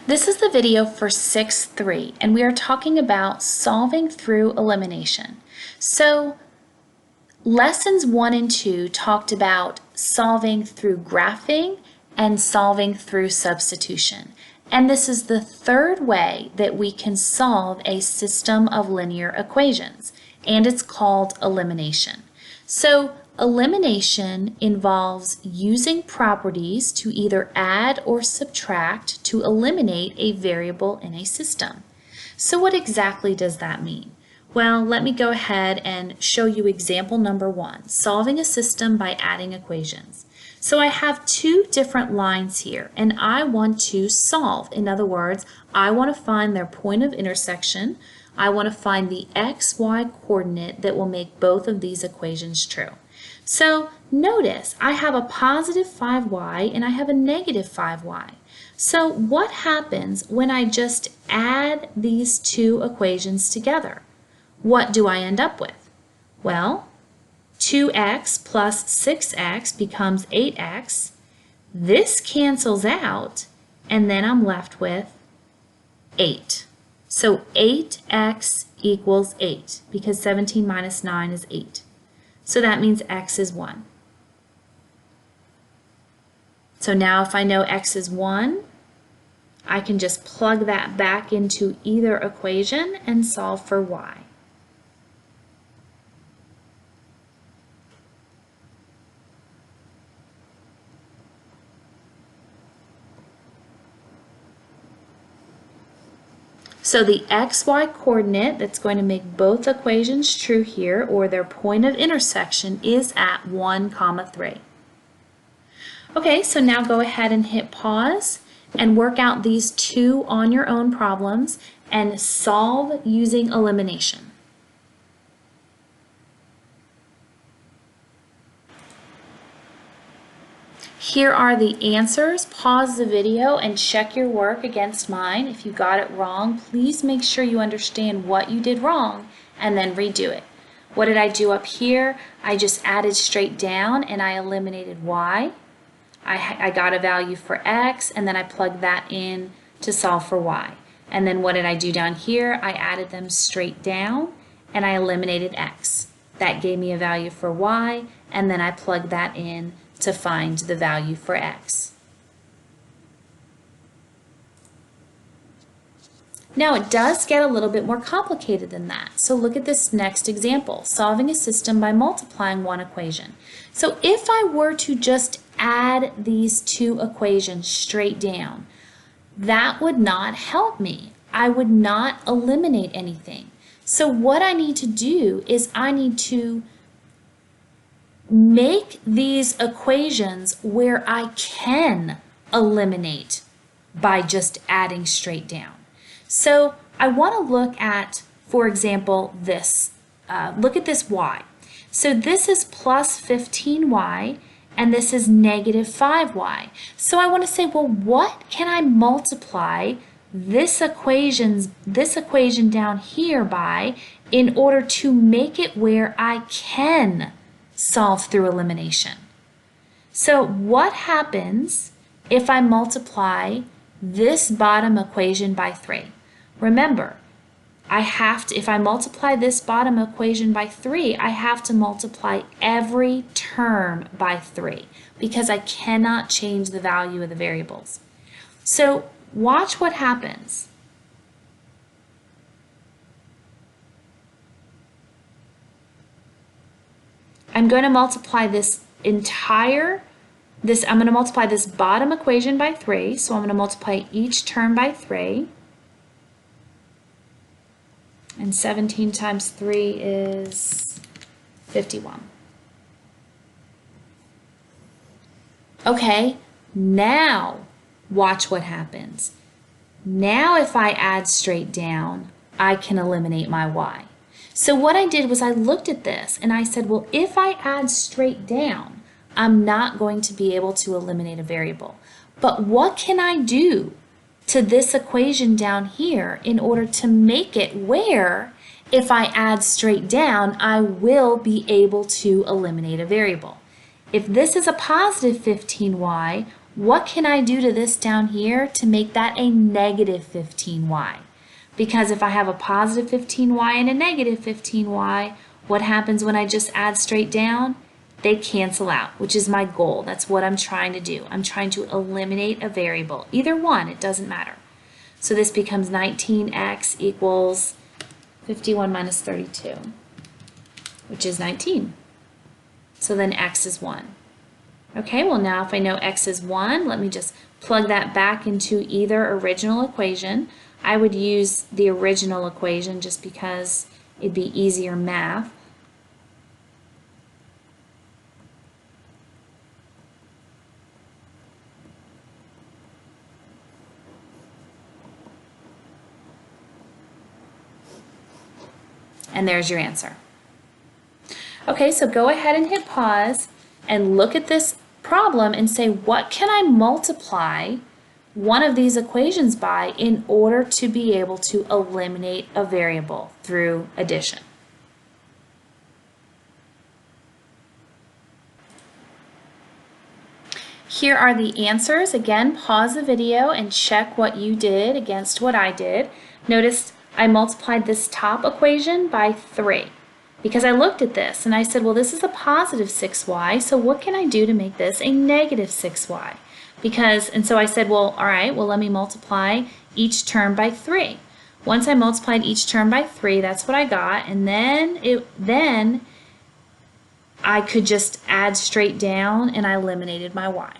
This is the video for 6.3, and we are talking about solving through elimination. So lessons 1 and 2 talked about solving through graphing and solving through substitution. And this is the third way that we can solve a system of linear equations, and it's called elimination. So elimination involves using properties to either add or subtract to eliminate a variable in a system. So what exactly does that mean? Well, let me go ahead and show you example number 1, solving a system by adding equations. So I have two different lines here, and I want to solve. In other words, I want to find their point of intersection. I want to find the xy coordinate that will make both of these equations true. So notice I have a positive 5y and I have a negative 5y. So what happens when I just add these two equations together? What do I end up with? Well, 2x plus 6x becomes 8x. This cancels out, and then I'm left with 8. So 8x equals 8, because 17 minus 9 is 8. So that means x is 1. So now if I know x is 1, I can just plug that back into either equation and solve for y. So the xy coordinate that's going to make both equations true here, or their point of intersection, is at 1, 3. Okay, so now go ahead and hit pause and work out these two on your own problems and solve using elimination. Here are the answers. Pause the video and check your work against mine. If you got it wrong, please make sure you understand what you did wrong and then redo it. What did I do up here? I just added straight down and I eliminated y. I got a value for x, and then I plugged that in to solve for y. And then what did I do down here? I added them straight down and I eliminated x. That gave me a value for y, and then I plugged that in to find the value for x. Now it does get a little bit more complicated than that. So look at this next example, solving a system by multiplying one equation. So if I were to just add these two equations straight down, that would not help me. I would not eliminate anything. So what I need to do is I need to make these equations where I can eliminate by just adding straight down. So I want to look at, for example, this. Look at this y. So this is plus 15y, and this is negative 5y. So I want to say, well, what can I multiply this equation down here by in order to make it where I can solve through elimination? So what happens if I multiply this bottom equation by 3? Remember, if I multiply this bottom equation by 3, I have to multiply every term by 3 because I cannot change the value of the variables. So watch what happens. I'm going to multiply I'm going to multiply this bottom equation by 3, so I'm going to multiply each term by 3. And 17 times 3 is 51. Okay, now watch what happens. Now if I add straight down, I can eliminate my y. So what I did was I looked at this and I said, well, if I add straight down, I'm not going to be able to eliminate a variable. But what can I do to this equation down here in order to make it where if I add straight down, I will be able to eliminate a variable? If this is a positive 15y what can I do to this down here to make that a negative 15y? Because if I have a positive 15y and a negative 15y, what happens when I just add straight down? They cancel out, which is my goal. That's what I'm trying to do. I'm trying to eliminate a variable. Either one, it doesn't matter. So this becomes 19x equals 51 minus 32, which is 19. So then x is 1. Okay, well now if I know x is 1, let me just plug that back into either original equation. I would use the original equation just because it'd be easier math. And there's your answer. Okay, so go ahead and hit pause and look at this problem and say, what can I multiply one of these equations by in order to be able to eliminate a variable through addition? Here are the answers. Again, pause the video and check what you did against what I did. Notice I multiplied this top equation by 3 because I looked at this and I said, well, this is a positive 6y, so what can I do to make this a negative 6y? And so I said, well, all right, well, let me multiply each term by 3. Once I multiplied each term by 3, that's what I got, and then I could just add straight down and I eliminated my y.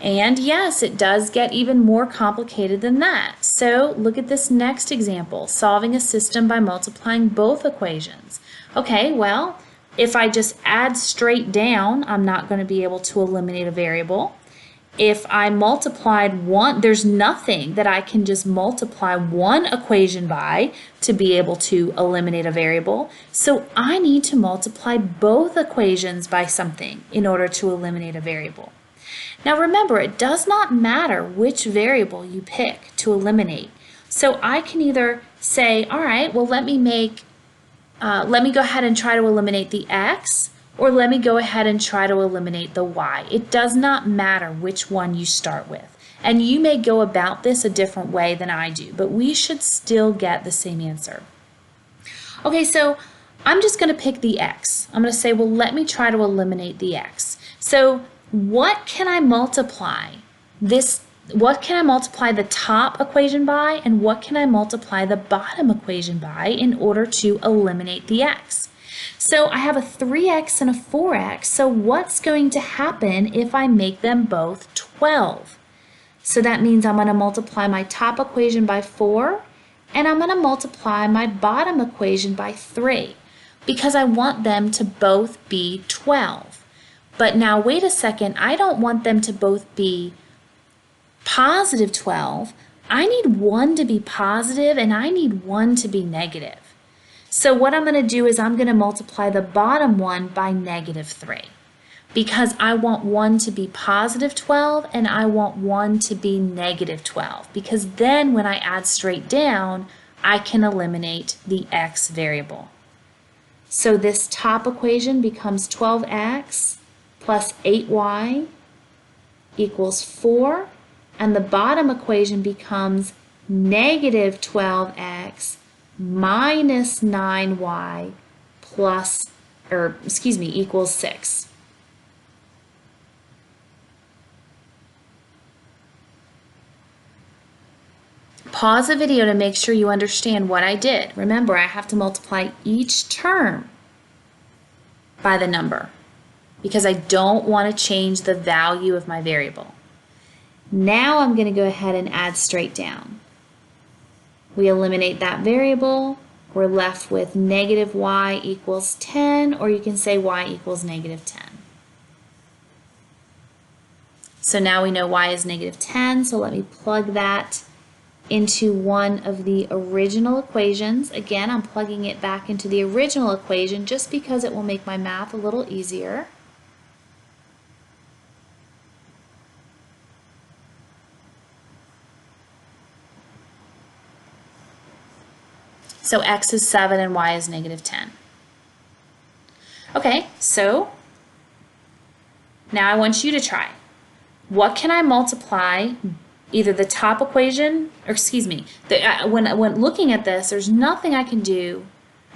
And yes, it does get even more complicated than that. So look at this next example, solving a system by multiplying both equations. Okay, well, if I just add straight down, I'm not going to be able to eliminate a variable. If I multiplied one, there's nothing that I can just multiply one equation by to be able to eliminate a variable. So I need to multiply both equations by something in order to eliminate a variable. Now remember, it does not matter which variable you pick to eliminate. So I can either say, all right, well, let me go ahead and try to eliminate the x, or let me go ahead and try to eliminate the y. It does not matter which one you start with. And you may go about this a different way than I do, but we should still get the same answer. Okay, so I'm just going to pick the x. I'm going to say, well, let me try to eliminate the x. So what can I multiply what can I multiply the top equation by, and what can I multiply the bottom equation by in order to eliminate the x? So I have a 3x and a 4x, so what's going to happen if I make them both 12? So that means I'm going to multiply my top equation by 4, and I'm going to multiply my bottom equation by 3, because I want them to both be 12. But now wait a second, I don't want them to both be positive 12. I need one to be positive and I need one to be negative. So what I'm going to do is I'm going to multiply the bottom one by negative 3, because I want one to be positive 12 and I want one to be negative 12, because then when I add straight down, I can eliminate the x variable. So this top equation becomes 12x plus 8y equals 4, and the bottom equation becomes negative 12x minus 9y equals 6. Pause the video to make sure you understand what I did. Remember, I have to multiply each term by the number, because I don't want to change the value of my variable. Now I'm going to go ahead and add straight down. We eliminate that variable. We're left with negative y equals 10, or you can say y equals negative 10. So now we know y is negative 10, so let me plug that into one of the original equations. Again, I'm plugging it back into the original equation just because it will make my math a little easier. So x is 7 and y is negative 10. Okay, so Now I want you to try. What can I multiply either the top equation, or excuse me, when looking at this, there's nothing I can do.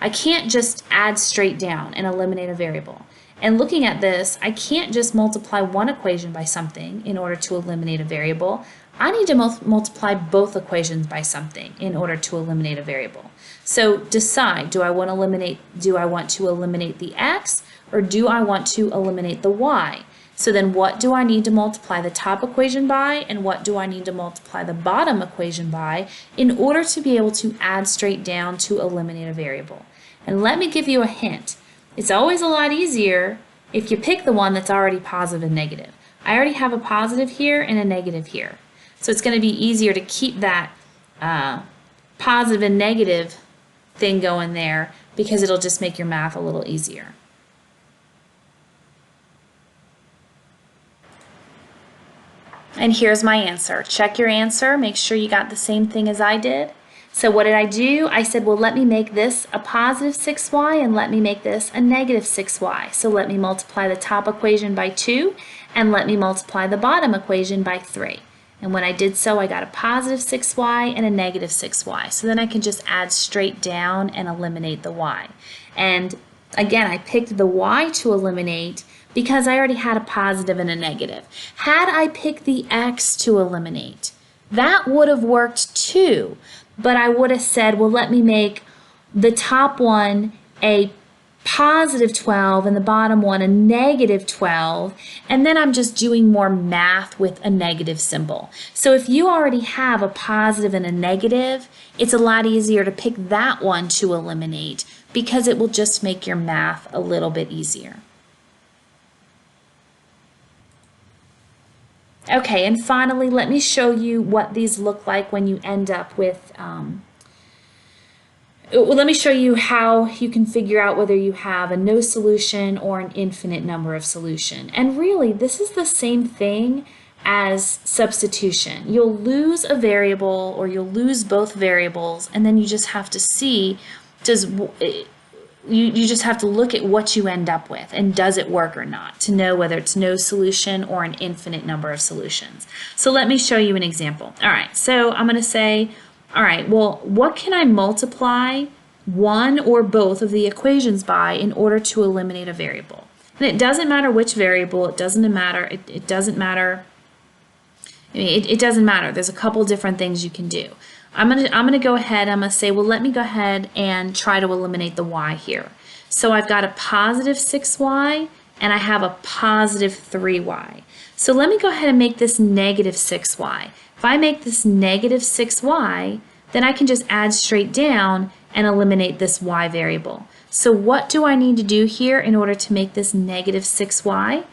I can't just add straight down and eliminate a variable. And looking at this, I can't just multiply one equation by something in order to eliminate a variable. I need to multiply both equations by something in order to eliminate a variable. So decide, do I want to eliminate the x, or do I want to eliminate the y? So then what do I need to multiply the top equation by, and what do I need to multiply the bottom equation by in order to be able to add straight down to eliminate a variable? And let me give you a hint. It's always a lot easier if you pick the one that's already positive and negative. I already have a positive here and a negative here. So it's going to be easier to keep that positive and negative thing going there because it'll just make your math a little easier. And here's my answer. Check your answer. Make sure you got the same thing as I did. So what did I do? I said, well, let me make this a positive 6y and let me make this a negative 6y. So let me multiply the top equation by 2 and let me multiply the bottom equation by 3. And when I did so, I got a positive 6y and a negative 6y. So then I can just add straight down and eliminate the y. And again, I picked the y to eliminate because I already had a positive and a negative. Had I picked the x to eliminate, that would have worked too. But I would have said, well, let me make the top one a positive 12 and the bottom one a negative 12, and then I'm just doing more math with a negative symbol. So if you already have a positive and a negative, it's a lot easier to pick that one to eliminate because it will just make your math a little bit easier. Okay, and finally, let me show you what these look like when you end up with, let me show you how you can figure out whether you have a no solution or an infinite number of solution. And really, this is the same thing as substitution. You'll lose a variable or you'll lose both variables, and then you just have to see, you just have to look at what you end up with and does it work or not to know whether it's no solution or an infinite number of solutions. So let me show you an example. All right, so I'm going to say, all right, well, what can I multiply one or both of the equations by in order to eliminate a variable? And it doesn't matter which variable, it doesn't matter, it doesn't matter. I mean, it doesn't matter. There's a couple different things you can do. I'm gonna go ahead, I'm gonna say, well, let me go ahead and try to eliminate the y here. So I've got a positive 6y and I have a positive 3y. So let me go ahead and make this negative 6y. If I make this negative 6y, then I can just add straight down and eliminate this y variable. So what do I need to do here in order to make this negative 6y?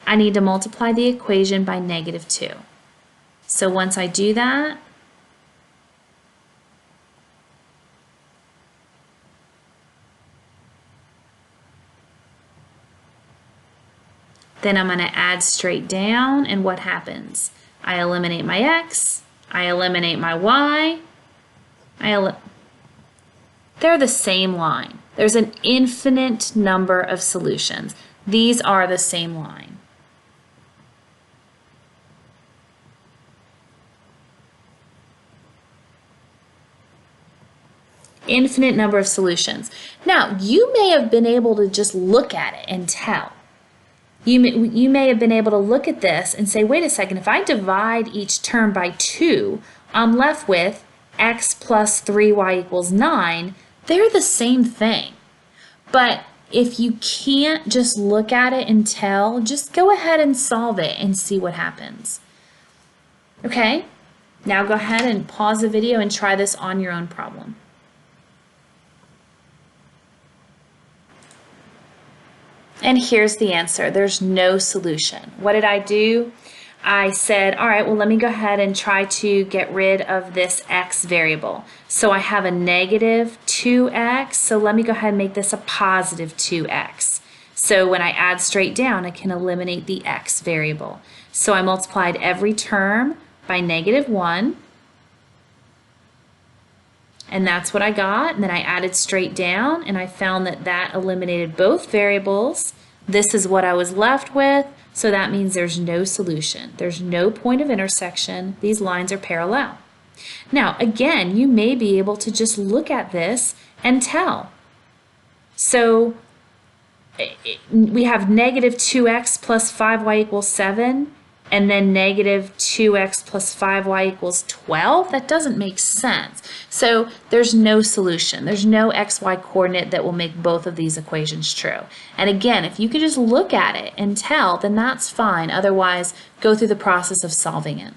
I need to multiply the equation by negative 2. So once I do that, then I'm going to add straight down, and what happens? I eliminate my x, I eliminate my y, they're the same line. There's an infinite number of solutions. These are the same line. Infinite number of solutions. Now, you may have been able to just look at it and tell. You may have been able to look at this and say, wait a second, if I divide each term by 2, I'm left with x plus 3y equals 9. They're the same thing. But if you can't just look at it and tell, just go ahead and solve it and see what happens. Okay? Now go ahead and pause the video and try this on your own problem. And here's the answer. There's no solution. What did I do? I said, all right, well, let me go ahead and try to get rid of this x variable. So I have a negative 2x, so let me go ahead and make this a positive 2x. So when I add straight down, I can eliminate the x variable. So I multiplied every term by negative 1, and that's what I got. And then I added straight down, and I found that that eliminated both variables. This is what I was left with. So that means there's no solution. There's no point of intersection. These lines are parallel. Now, again, you may be able to just look at this and tell. So we have negative 2x plus 5y equals 7, and then negative 2x plus 5y equals 12. That doesn't make sense. So there's no solution. There's no xy coordinate that will make both of these equations true. And again, if you could just look at it and tell, then that's fine. Otherwise, go through the process of solving it.